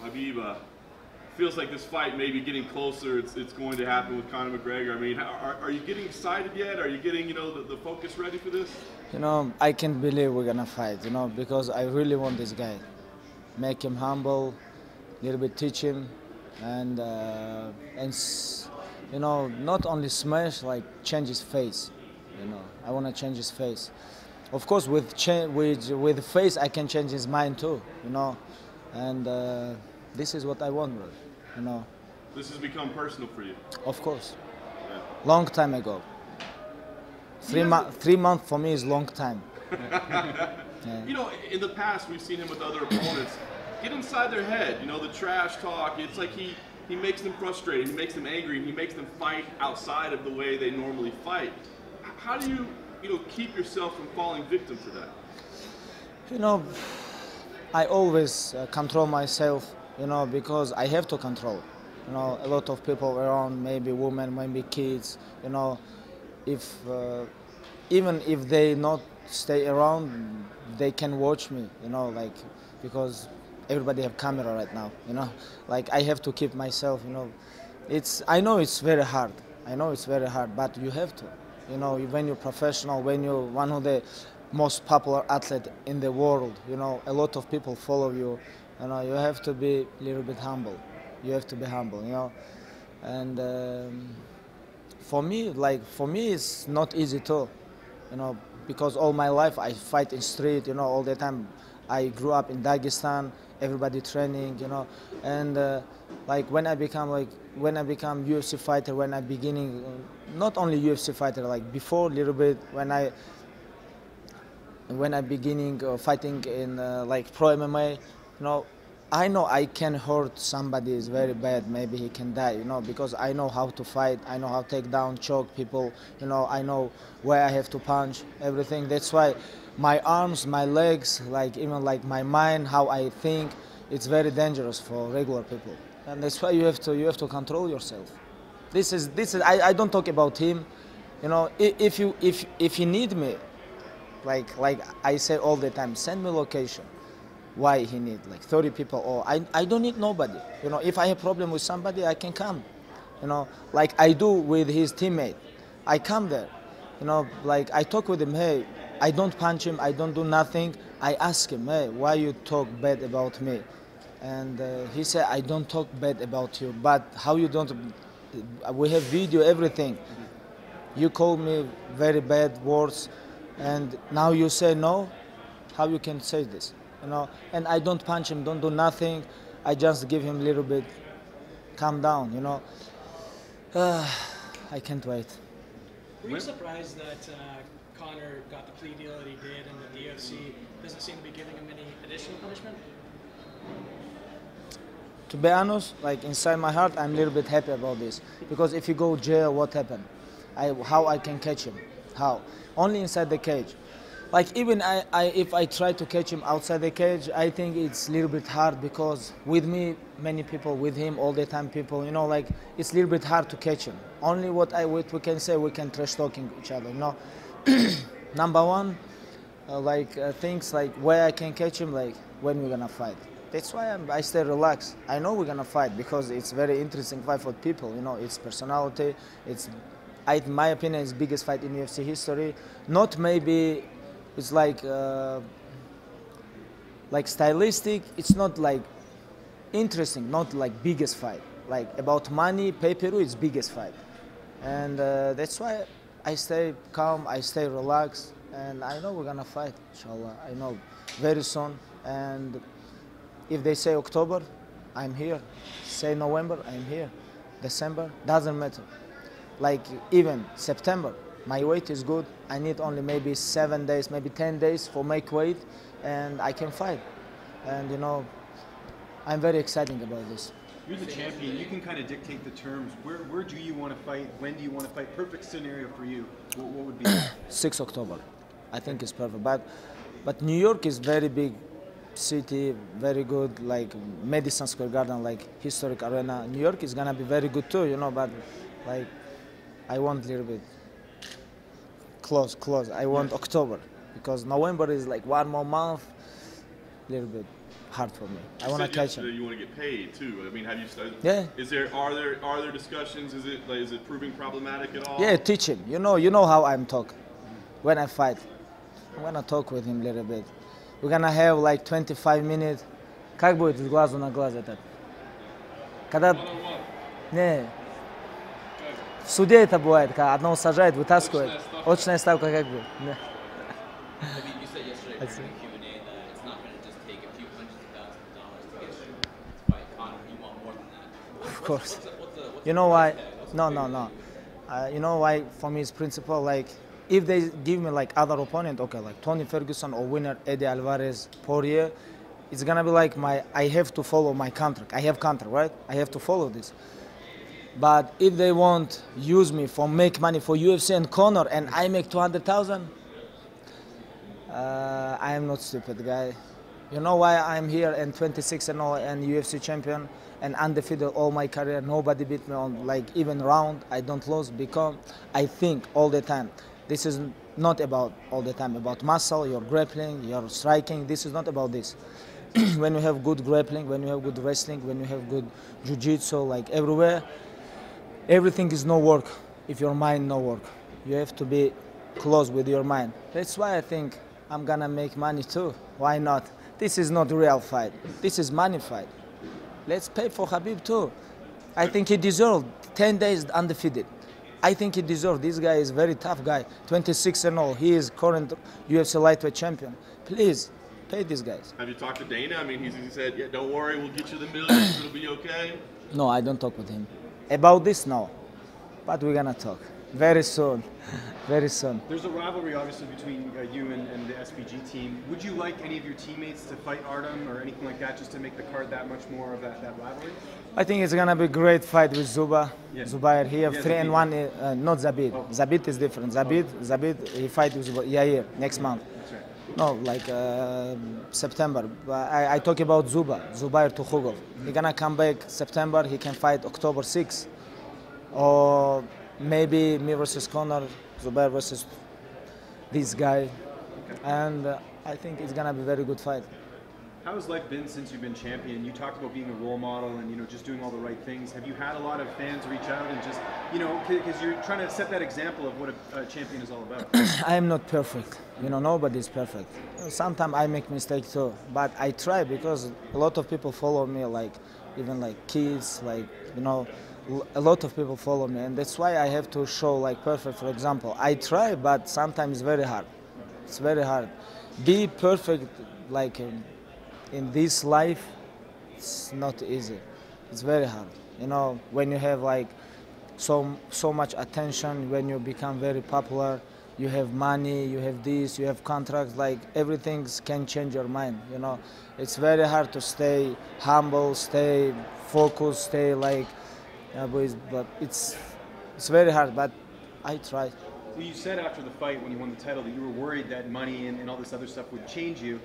Khabib, feels like this fight may be getting closer. It's going to happen with Conor McGregor. I mean, are you getting excited yet? Are you getting, the focus ready for this? I can't believe we're gonna fight, because I really want this guy. Make him humble, a little bit teach him, and not only smash, like change his face. I want to change his face. Of course, with face, I can change his mind too. And this is what I want, bro. This has become personal for you. Of course. Yeah. Long time ago. 3 months for me is long time. Yeah. In the past, we've seen him with other opponents get inside their head. The trash talk. It's like he makes them frustrated. He makes them angry. He makes them fight outside of the way they normally fight. How do you, keep yourself from falling victim to that? I always control myself, because I have to control. A lot of people around, maybe women, maybe kids, if even if they not stay around, they can watch me, because everybody have camera right now, like I have to keep myself, I know it's very hard. But you have to, when you're professional, when you're one of the most popular athlete in the world, a lot of people follow you, you have to be a little bit humble. You have to be humble, and for me, it's not easy too, because all my life I fight in street, all the time. I grew up in Dagestan, everybody training, and like when I become UFC fighter, when I beginning, not only UFC fighter, like before a little bit, when I beginning fighting in like pro MMA, I know I can hurt somebody is very bad, maybe he can die, because I know how to fight, I know how to take down, choke people, I know where I have to punch, everything. That's why my arms, my legs, even my mind, how I think, it's very dangerous for regular people. And that's why you have to control yourself. This is I don't talk about him, if you need me, like I say all the time, send me location. Why he need like 30 people, or I don't need nobody. If I have problem with somebody, I can come. Like I do with his teammate. I come there. Like I talk with him. Hey, I don't punch him. I don't do nothing. I ask him, hey, why you talk bad about me? And he said, I don't talk bad about you. But how you don't? We have video, everything. You call me very bad words, and now you say no. How you can say this? And I don't punch him, don't do nothing. I just give him a little bit, calm down, I can't wait. Were you surprised that Conor got the plea deal that he did and that the UFC doesn't seem to be giving him any additional punishment? To be honest, like inside my heart, I'm a little bit happy about this. Because if you go jail, what happened? How I can catch him? How? Only inside the cage. Like even if I try to catch him outside the cage, I think it's a little bit hard because with me, many people, with him all the time people, like it's a little bit hard to catch him. Only what we can say, we can trash talking each other, Number one, things like where I can catch him, like when we're gonna fight. That's why I stay relaxed. I know we're gonna fight because it's very interesting fight for people, it's personality, in my opinion, it's biggest fight in UFC history. Not maybe. It's like stylistic. It's not like interesting. Not like biggest fight. Like about money, pay-per-view, it's biggest fight, and that's why I stay calm. I stay relaxed, and I know we're gonna fight. Inshallah, I know very soon. And if they say October, I'm here. Say November, I'm here. December, doesn't matter. Like even September. My weight is good. I need only maybe 7 days, maybe 10 days for make weight, and I can fight. And I'm very excited about this. You're the champion. You can kind of dictate the terms. Where do you want to fight? When do you want to fight? Perfect scenario for you. What would be? 6 October. I think it's perfect. But New York is very big city, very good, like Madison Square Garden, like historic arena. New York is gonna be very good too, But like I want a little bit. Close. I want October because November is like 1 more month, a little bit hard for me. I want to catch him. You want to get paid too. I mean, have you started? Yeah. Are there discussions? Is it proving problematic at all? Yeah, teach him. You know how I'm talk. When I fight, I'm gonna talk with him a little bit. We're gonna have like 25 minutes. Как будет с глазу на глаз этот? Когда... Не. В суде это бывает, когда одного сажает, вытаскивает. Очная ставка как бы. You said yesterday during the Q&A that it's not going to just take a few hundreds of thousands of dollars to get you to fight Conor. You want more than that. Of course. What's You know why? No. You know why? For me, it's principle. Like, if they give me like other opponent, okay, like Tony Ferguson or winner Eddie Alvarez, Poirier, it's gonna be like I have to follow my contract. I have contract, right? I have to follow this. But if they won't use me for make money for UFC and Conor, and I make 200,000, I am not stupid guy. You know why I'm here and 26-0 and UFC champion and undefeated all my career. Nobody beat me on like even round. I don't lose because I think all the time. This is not about all the time about muscle, your grappling, your striking. This is not about this. When you have good grappling, when you have good wrestling, when you have good jiu-jitsu, like everywhere, everything is no work if your mind no work. You have to be close with your mind. That's why I think I'm gonna make money too. Why not? This is not real fight. This is money fight. Let's pay for Khabib too. I think he deserved 10 days undefeated. I think he deserved. This guy is very tough guy. 26-0. He is current UFC lightweight champion. Please pay these guys. Have you talked to Dana? I mean, he said, yeah, don't worry, we'll get you the millions. It'll be okay. No, I don't talk with him about this. No, but we're gonna talk very soon. Very soon. There's a rivalry, obviously, between you and the SBG team. Would you like any of your teammates to fight Artem or anything like that, just to make the card that much more of that rivalry? I think it's gonna be a great fight with Zuba. Yeah. Zubair. He have Yeah, 3-1. Not Zabit. Oh. Zabit is different. Zabit. He fight with Yair next month. That's right. No, like September. I talk about Zubair to Khugov. He gonna come back September. He can fight October 6th, or maybe me versus Conor, Zubair versus this guy, and I think it's gonna be a very good fight. How has life been since you've been champion? You talked about being a role model and just doing all the right things. Have you had a lot of fans reach out and just because you're trying to set that example of what a champion is all about? I am not perfect. Nobody's perfect. Sometimes I make mistakes too, but I try because a lot of people follow me, like even like kids, like a lot of people follow me, and that's why I have to show like perfect. For example, I try, but sometimes it's very hard. It's very hard. Be perfect, like. In this life, it's not easy. It's very hard. When you have like so much attention, when you become very popular, you have money, you have this, you have contracts, like everything can change your mind. It's very hard to stay humble, stay focused, stay like, but it's very hard, but I try. Well, you said after the fight when you won the title that you were worried that money and all this other stuff would change you.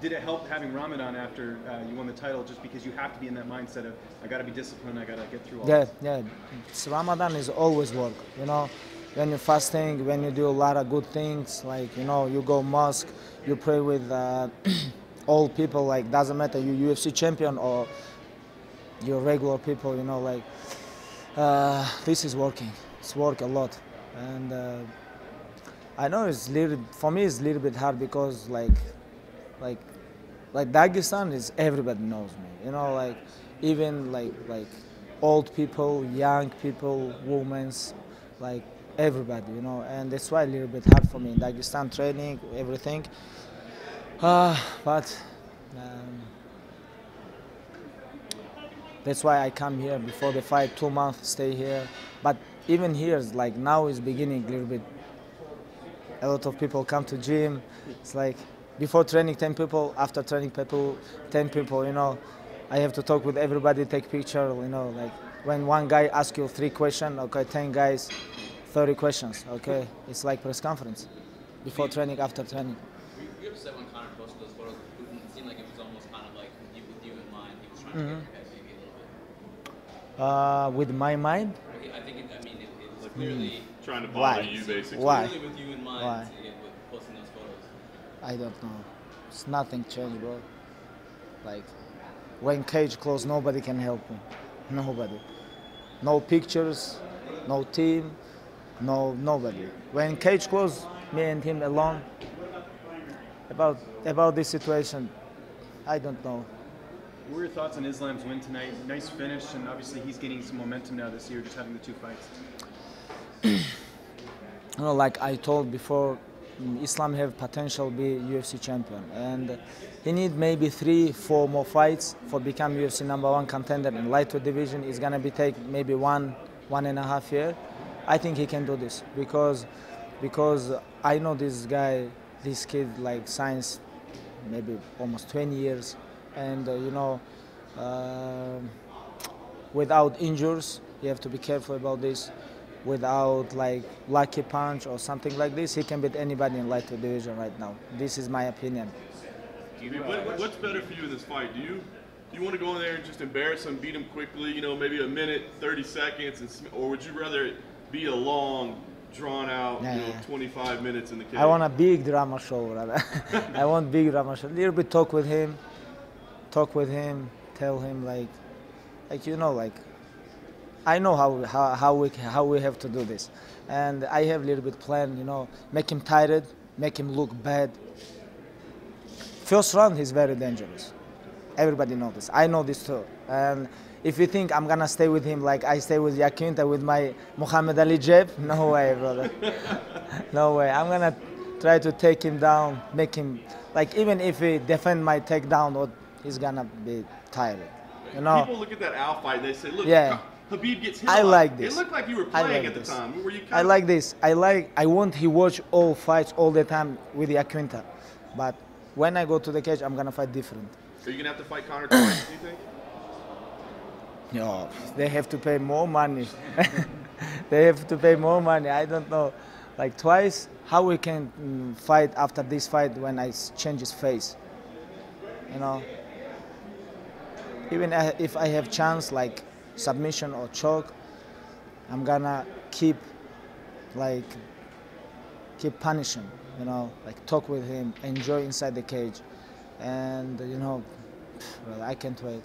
Did it help having Ramadan after you won the title, just because you have to be in that mindset of, I got to be disciplined, I got to get through all this? Yeah. Ramadan is always work, When you're fasting, when you do a lot of good things, like, you go mosque, you pray with all people, like, doesn't matter, you UFC champion or you're regular people, this is working. It's work a lot. And I know for me it's a little bit hard because like Dagestan is everybody knows me, like even like old people, young people, women, like everybody, and that's why a little bit hard for me in Dagestan training, everything. But that's why I come here before the fight, 2 months, stay here. But even here, like now is beginning a little bit. A lot of people come to gym. It's like before training 10 people, after training people 10 people. I have to talk with everybody, take picture. Like when one guy asks you 3 questions, okay, 10 guys, 30 questions. Okay, it's like press conference before training, after training. You upset when Conor posted those photos? It seemed like it was almost kind of like with you in mind. He was trying to get you guys maybe a little bit. With my mind? I think it's clearly trying to bother you, basically. Why? Clearly with you in mind. Why? With posting those photos. I don't know. It's nothing changed, bro. Like when cage closed, nobody can help him. Nobody. No pictures, no team, nobody. When cage closed, me and him alone. About this situation, I don't know. What were your thoughts on Islam's win tonight? Nice finish, and obviously he's getting some momentum now this year, just having the 2 fights. You know, like I told before, Islam have potential to be UFC champion, and he need maybe 3-4 more fights for become UFC #1 contender in lightweight division. It's gonna be take maybe 1.5 years. I think he can do this because I know this guy, this kid like science, maybe almost 20 years, and you know, without injuries, you have to be careful about this. Without like lucky punch or something like this, he can beat anybody in lightweight division right now. This is my opinion. What's better for you in this fight? Do you want to go in there and just embarrass him, beat him quickly, you know, maybe a minute, 30 seconds, or would you rather it be a long, drawn out, you know, 25 minutes in the cage? I want a big drama show, brother. I want big drama show. A little bit talk with him, tell him like you know, like I know how we have to do this, and I have a little bit plan, you know, make him tired, make him look bad. First round, he's very dangerous. Everybody knows this. I know this too. And if you think I'm gonna stay with him like I stay with Yaquinta with my Muhammad Ali jab, no way, brother. No way. I'm gonna try to take him down, make him like even if he defend my takedown, he's gonna be tired. You know. People look at that Al fight and they say, look, yeah. Khabib gets hit. I like this. It looked like you were playing at the time. Were you kind of... like this. I want he watch all fights all the time with Yaquinta, but when I go to the cage, I'm gonna fight different. Are you gonna have to fight Conor twice? Do you think? No, they have to pay more money. They have to pay more money. I don't know, like twice. How we can fight after this fight when I change his face? You know. Even if I have chance like submission or choke, I'm gonna keep punishing, you know, like talk with him, enjoy inside the cage, and you know, well, I can't wait.